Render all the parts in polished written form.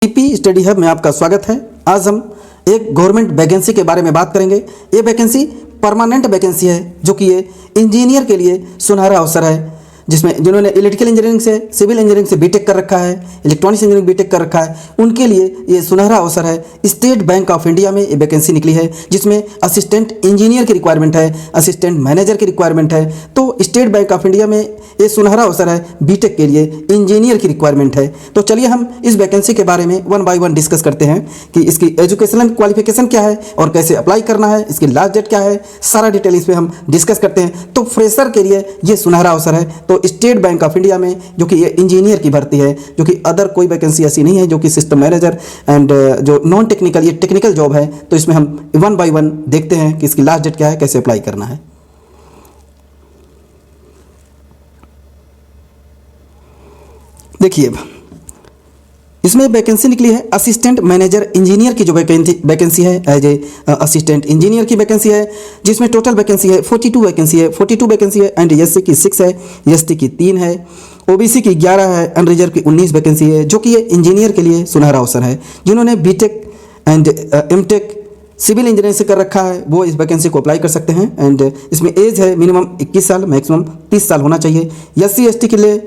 TP study hub में आपका स्वागत है। आज हम एक गवर्नमेंट वैकेंसी के बारे में बात करेंगे। ये वैकेंसी परमानेंट वैकेंसी है, जो कि ये इंजीनियर के लिए सुनहरा अवसर है, जिसमें जिन्होंने इलेक्ट्रिकल इंजीनियरिंग से, सिविल इंजीनियरिंग से बीटेक कर रखा है, इलेक्ट्रॉनिक्स इंजीनियरिंग बीटेक कर रखा है, उनके लिए ये सुनहरा अवसर है। स्टेट बैंक ऑफ इंडिया में ये वैकेंसी निकली है, जिसमें असिस्टेंट इंजीनियर की रिक्वायरमेंट है, असिस्टेंट मैनेजर की रिक्वायरमेंट है। तो स्टेट बैंक ऑफ इंडिया में ये सुनहरा अवसर है, बीटेक के लिए इंजीनियर की रिक्वायरमेंट है। तो चलिए हम इस वैकेंसी के बारे में वन बाय वन डिस्कस करते हैं कि इसकी एजुकेशनल क्वालिफिकेशन क्या है और कैसे अप्लाई करना है, इसकी लास्ट डेट क्या है, सारा डिटेल इस पर हम डिस्कस करते हैं। तो फ्रेशर के लिए ये सुनहरा अवसर है। तो स्टेट बैंक ऑफ इंडिया में जो कि ये इंजीनियर की भर्ती है, जो कि अदर कोई वैकेंसी ऐसी नहीं है, जो कि सिस्टम मैनेजर एंड जो नॉन टेक्निकल, ये टेक्निकल जॉब है। तो इसमें हम वन बाय वन देखते हैं कि इसकी लास्ट डेट क्या है, कैसे अप्लाई करना है। देखिए, इसमें वैकेंसी निकली है असिस्टेंट मैनेजर इंजीनियर की जो वैकेंसी है, एज ए असिस्टेंट इंजीनियर की वैकेंसी है, जिसमें टोटल वैकेंसी है 42 वैकेंसी है एंड एससी की 6 है, एसटी की 3 है, ओबीसी की 11 है, अनरिजर्व की 19 वैकेंसी है, जो कि ये इंजीनियर के लिए सुनहरा अवसर है। जिन्होंने BTech and MTech civil engineering से कर रखा है, वो इस वैकेंसी को अप्लाई कर सकते हैं। एंड इसमें एज है मिनिमम 21 साल, मैक्सिमम 30 साल होना चाहिए। एससी एसटी के लिए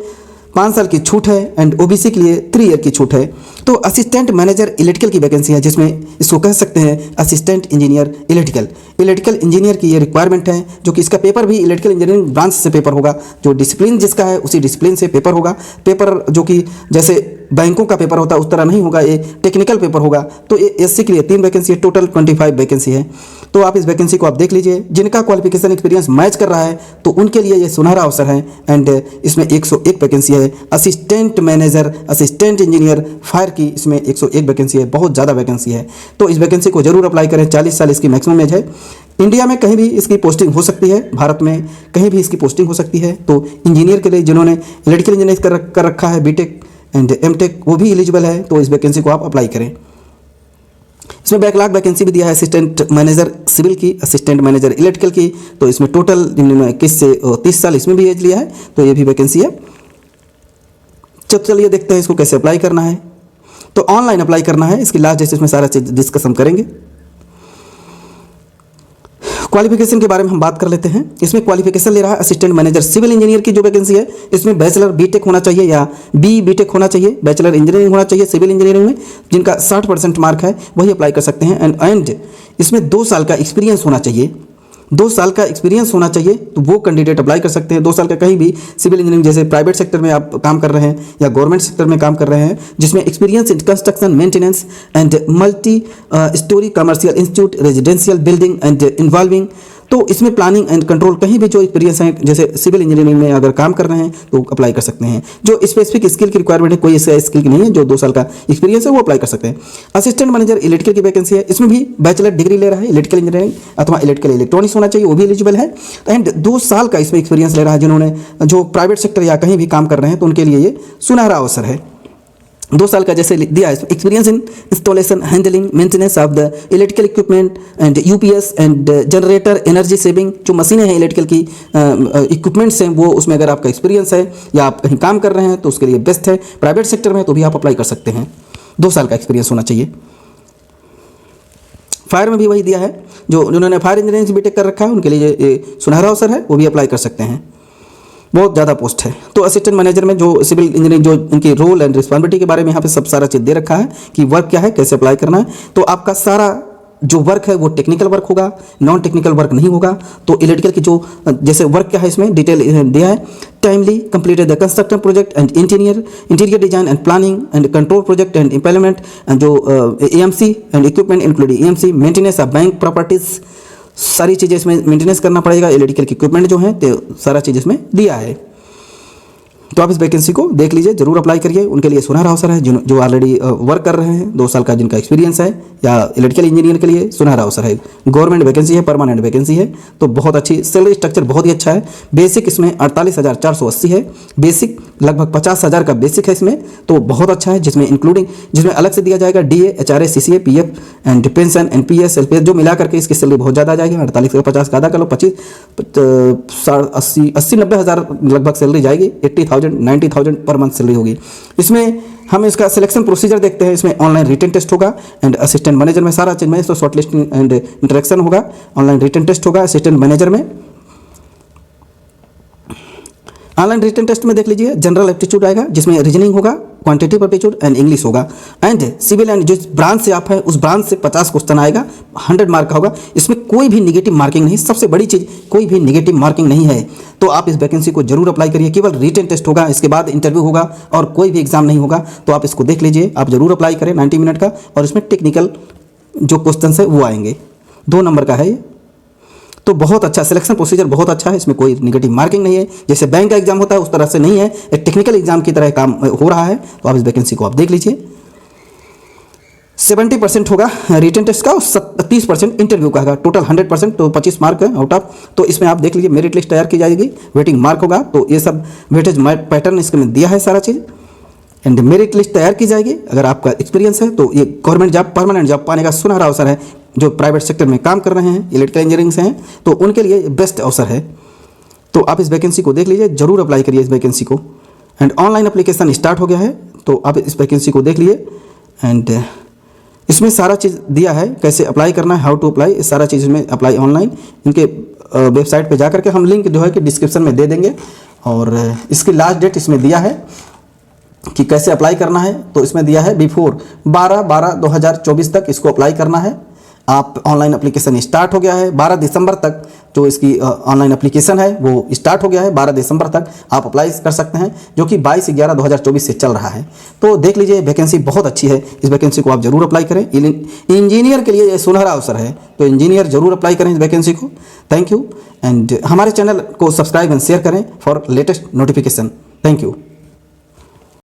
5 साल की छूट है एंड ओबीसी के लिए 3 ईयर की छूट है। तो असिस्टेंट मैनेजर इलेक्ट्रिकल की वैकेंसी है, जिसमें इसको कह सकते हैं असिस्टेंट इंजीनियर इलेक्ट्रिकल इंजीनियर की ये रिक्वायरमेंट है, जो कि इसका पेपर भी इलेक्ट्रिकल इंजीनियरिंग ब्रांच से पेपर होगा। जो डिसिप्लिन जिसका है उसी डिसिप्लिन से पेपर होगा। पेपर जो कि जैसे बैंकों का पेपर होता है उस तरह नहीं होगा, ये टेक्निकल पेपर होगा। तो ये एससी के लिए 3 वैकेंसी है, टोटल 25 वैकेंसी है। तो आप इस वैकेंसी को आप देख लीजिए। जिनका क्वालिफिकेशन एक्सपीरियंस मैच कर रहा है तो उनके लिए ये सुनहरा अवसर है। एंड इसमें 101 वैकेंसी है। Assistant manager, assistant engineer fire की इसमें 101 वैकेंसी है, बहुत ज़्यादा वैकेंसी है। तो इस वैकेंसी को जरूर अप्लाई करें। 40 साल इसकी मैक्सिमम एज है। इंडिया में कहीं भी इसकी पोस्टिंग हो सकती है, भारत में कहीं भी इसकी पोस्टिंग हो सकती है। तो इंजीनियर के लिए जिन्होंने इलेक्ट्रिकल इंजीनियरिंग कर रखा है, बीटेक एंड एमटेक, वो भी एलिजिबल है। तो इस वैकेंसी को आप अप्लाई करें। इसमें बैकलॉग वैकेंसी भी दिया है असिस्टेंट मैनेजर सिविल की, असिस्टेंट मैनेजर इलेक्ट्रिकल की। तो इसमें टोटल 21 से 30 साल इसमें भी एज लिया है, तो ये भी वैकेंसी है। चलिए देखते हैं इसको कैसे अप्लाई करना है। तो ऑनलाइन अप्लाई करना है। इसकी लास्ट डेट इसमें सारा चीज डिस्कस हम करेंगे। क्वालिफिकेशन के बारे में हम बात कर लेते हैं। इसमें क्वालिफिकेशन ले रहा है असिस्टेंट मैनेजर सिविल इंजीनियर की जो वैकेंसी है, इसमें बैचलर बीटेक होना चाहिए या बीटेक होना चाहिए, बैचलर इंजीनियरिंग होना चाहिए सिविल इंजीनियरिंग में। जिनका 60% मार्क है वही अप्लाई कर सकते हैं। एंड इसमें 2 साल का एक्सपीरियंस होना चाहिए। 2 साल का एक्सपीरियंस होना चाहिए, तो वो कैंडिडेट अप्लाई कर सकते हैं। 2 साल का कहीं भी सिविल इंजीनियरिंग, जैसे प्राइवेट सेक्टर में आप काम कर रहे हैं या गवर्नमेंट सेक्टर में काम कर रहे हैं, जिसमें experience in construction, maintenance and multi storey commercial institute, residential building and involving. तो इसमें प्लानिंग एंड कंट्रोल कहीं भी जो एक्सपीरियंस है, जैसे सिविल इंजीनियरिंग में अगर काम कर रहे हैं तो अप्लाई कर सकते हैं। जो स्पेसिफिक स्किल की रिक्वायरमेंट है, कोई ऐसा स्किल की नहीं है, जो 2 साल का एक्सपीरियंस है वो अप्लाई कर सकते हैं। असिस्टेंट मैनेजर इलेक्ट्रिकल की वैकेंसी है। इसमें भी बैचलर डिग्री ले रहा है, इलेक्ट्रिकल इंजीनियरिंग अथवा इलेक्ट्रिकल इलेक्ट्रॉनिक्स होना चाहिए, वो भी एलिजिबल है। एंड 2 साल का इसमें एक्सपीरियंस ले रहा है जिन्होंने, जो प्राइवेट सेक्टर या कहीं भी काम कर रहे हैं, तो उनके लिए ये सुनहरा अवसर है। 2 साल का जैसे दिया है experience in installation, handling, maintenance of the electrical equipment and UPS and generator, energy saving, जो मशीनें हैं इलेक्ट्रिकल की, इक्विपमेंट्स हैं, वो उसमें अगर आपका एक्सपीरियंस है या आप कहीं काम कर रहे हैं तो उसके लिए बेस्ट है। प्राइवेट सेक्टर में तो भी आप अप्लाई कर सकते हैं। 2 साल का एक्सपीरियंस होना चाहिए। फायर में भी वही दिया है, जो जिन्होंने फायर इंजीनियरिंग से बीटेक कर रखा है उनके लिए ये सुनहरा अवसर है, वो भी अप्लाई कर सकते हैं। बहुत ज़्यादा पोस्ट है। तो असिस्टेंट मैनेजर में जो सिविल इंजीनियरिंग, जो इनकी रोल एंड रिस्पॉन्सिबिलिटी के बारे में यहाँ पे सब सारा चीज़ दे रखा है कि वर्क क्या है, कैसे अप्लाई करना है। तो आपका सारा जो वर्क है वो टेक्निकल वर्क होगा, नॉन टेक्निकल वर्क नहीं होगा। तो इलेक्ट्रिकल की जो जैसे वर्क क्या है इसमें डिटेल दिया है। Timely completed the construction project and interior design and planning and control project and implement and जो AMC and equipment including AMC, maintenance of bank properties, सारी चीज़ें इसमें मेंटेनेंस करना पड़ेगा। इलेक्ट्रिकल के इक्विपमेंट जो हैं तो सारा चीज़ इसमें दिया है। तो आप इस वैकेंसी को देख लीजिए, जरूर अप्लाई करिए। उनके लिए सुनहरा अवसर है जो ऑलरेडी वर्क कर रहे हैं, 2 साल का जिनका एक्सपीरियंस है, या इलेक्ट्रिकल इंजीनियर के लिए सुनहरा अवसर है। गवर्नमेंट वैकेंसी है, परमानेंट वैकेंसी है। तो बहुत अच्छी सैलरी स्ट्रक्चर बहुत ही अच्छा है। बेसिक इसमें 48,480 है, बेसिक लगभग 50,000 का बेसिक है इसमें, तो बहुत अच्छा है। जिसमें अलग से दिया जाएगा DA, HRA, CCA, PF and pension, NPS, LPS, जो मिला करके इसकी सैलरी बहुत ज़्यादा आ जाएगी। 48 का 50 का आधा कर लो, 25 80-90 हज़ार लगभग सैलरी जाएगी। 80,000 80,000 90,000 पर मंथ सैलरी होगी। इसमें हम इसका सिलेक्शन प्रोसीजर देखते हैं। इसमें ऑनलाइन रिटन टेस्ट होगा एंड असिस्टेंट मैनेजर में सारा चीज़ में तो शॉर्ट लिस्टिंग एंड इंटरेक्शन होगा। ऑनलाइन रिटन टेस्ट होगा असिस्टेंट मैनेजर में। ऑनलाइन रिटन टेस्ट में देख लीजिए जनरल एप्टीट्यूड आएगा जिसमें रीजनिंग होगा, क्वांटिटेटिव एप्टीट्यूड एंड इंग्लिश होगा। एंड सिविल एंड जिस ब्रांच से आप हैं उस ब्रांच से 50 क्वेश्चन आएगा, 100 मार्क का होगा। इसमें कोई भी निगेटिव मार्किंग नहीं, सबसे बड़ी चीज़ कोई भी निगेटिव मार्किंग नहीं है। तो आप इस वैकेंसी को जरूर अप्लाई करिए। केवल रिटन टेस्ट होगा, इसके बाद इंटरव्यू होगा और कोई भी एग्जाम नहीं होगा। तो आप इसको देख लीजिए, आप जरूर अप्लाई करें 90 मिनट का। और इसमें टेक्निकल जो क्वेश्चन है वो आएंगे, 2 नंबर का है ये। तो बहुत अच्छा सिलेक्शन प्रोसीजर, बहुत अच्छा है, इसमें कोई निगेटिव मार्किंग नहीं है। जैसे बैंक का एग्जाम होता है उस तरह से नहीं है, एक टेक्निकल एग्जाम की तरह काम हो रहा है। तो आप इस वैकेंसी को आप देख लीजिए। 70% होगा रिटन टेस्ट का और 30% इंटरव्यू का होगा। टोटल 100% तो 25 मार्क है आउट ऑफ। तो इसमें आप देख लीजिए मेरिट लिस्ट तैयार की जाएगी, वेटिंग मार्क होगा। तो ये सब वेटेज पैटर्न इसमें दिया है सारा चीज़। एंड मेरिट लिस्ट तैयार की जाएगी। अगर आपका एक्सपीरियंस है तो ये गवर्नमेंट जॉब, परमानेंट जॉब पाने का सुनहरा अवसर है। जो प्राइवेट सेक्टर में काम कर रहे हैं, इलेक्ट्रिकल इंजीनियरिंग से हैं, तो उनके लिए बेस्ट अवसर है। तो आप इस वैकेंसी को देख लीजिए, जरूर अप्लाई करिए इस वैकेंसी को। एंड ऑनलाइन एप्लीकेशन स्टार्ट हो गया है, तो आप इस वैकेंसी को देख लिए। एंड इसमें सारा चीज़ दिया है, कैसे अप्लाई करना है, हाउ टू अप्लाई, सारा चीज़ में अप्लाई ऑनलाइन। इनके वेबसाइट पे जा करके हम लिंक जो है कि डिस्क्रिप्शन में दे देंगे। और इसकी लास्ट डेट इसमें दिया है कि कैसे अप्लाई करना है। तो इसमें दिया है बिफोर 12/12/2024 तक इसको अप्लाई करना है। आप ऑनलाइन एप्लीकेशन स्टार्ट हो गया है 12 दिसंबर तक। जो इसकी ऑनलाइन एप्लीकेशन है वो स्टार्ट हो गया है 12 दिसंबर तक आप अप्लाई कर सकते हैं, जो कि 22/11/2024 से चल रहा है। तो देख लीजिए वैकेंसी बहुत अच्छी है, इस वैकेंसी को आप जरूर अप्लाई करें। इंजीनियर के लिए ये सुनहरा अवसर है, तो इंजीनियर जरूर अप्लाई करें इस वैकेंसी को। Thank you. एंड हमारे चैनल को सब्सक्राइब एंड शेयर करें for latest notification. Thank you.